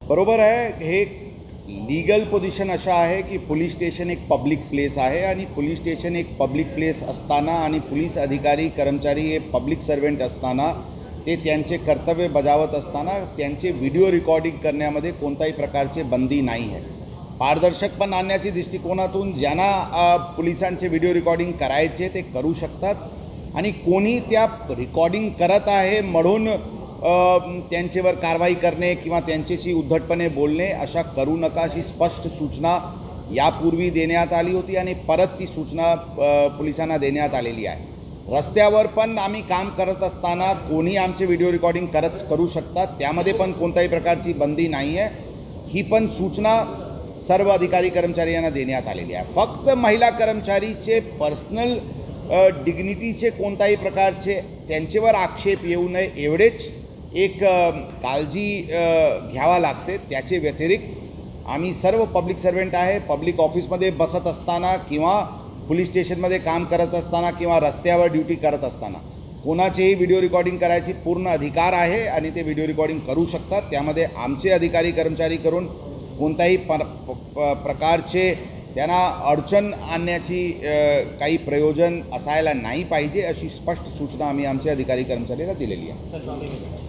बरोबर आहे। हे लीगल पोझिशन अशा आहे की पोलीस स्टेशन एक पब्लिक प्लेस आहे आणि पोलीस स्टेशन एक पब्लिक प्लेस असताना आणि पोलीस अधिकारी कर्मचारी हे पब्लिक सर्वेंट असताना ते त्यांचे कर्तव्य बजावत असताना त्यांचे व्हिडिओ रेकॉर्डिंग करण्यामध्ये कोणत्याही प्रकारचे बंदी नाही आहे। पारदर्शकपण आणण्याच्या दृष्टिकोनातून ज्यांना पोलिसांचे व्हिडिओ रेकॉर्डिंग करायचे ते करू शकतात आणि कोणी त्या रेकॉर्डिंग करत आहे म्हणून त्यांच्यावर कारवाई करणे किंवा त्यांच्याशी उद्धटपणे बोलणे अशा करू नका अशी स्पष्ट सूचना यापूर्वी देण्यात आली होती आणि परत ती सूचना पोलिसांना देण्यात आलेली आहे। रस्त्यावर पण आम्ही काम करत असताना कोणी आमचे व्हिडिओ रेकॉर्डिंग करू शकतात, त्यामध्ये पण कोणत्याही प्रकारची बंदी नाही आहे। ही पण सूचना सर्व अधिकारी कर्मचारी यांना देण्यात आलेली आहे। फक्त महिला कर्मचारीचे पर्सनल डिग्निटीचे कोणत्याही प्रकारचे त्यांच्यावर आक्षेप येऊ नये एवढेच एक काळजी घ्यावा लागते। त्याचे व्यतिरिक्त आम्ही सर्व पब्लिक सर्वेंट आहे, पब्लिक ऑफिसमध्ये बसत असताना किंवा पोलीस स्टेशनमध्ये काम करत असताना किंवा रस्त्यावर ड्युटी करत असताना कोणाचेही व्हिडिओ रेकॉर्डिंग करायची पूर्ण अधिकार आहे आणि ते व्हिडिओ रेकॉर्डिंग करू शकतात। त्यामध्ये आमचे अधिकारी कर्मचारी करून कोणत्याही प्रकारचे त्यांना अडचण आणण्याची काही प्रयोजन असायला नाही पाहिजे अशी स्पष्ट सूचना आम्ही आमच्या अधिकारी कर्मचाऱ्याला दिलेली आहे।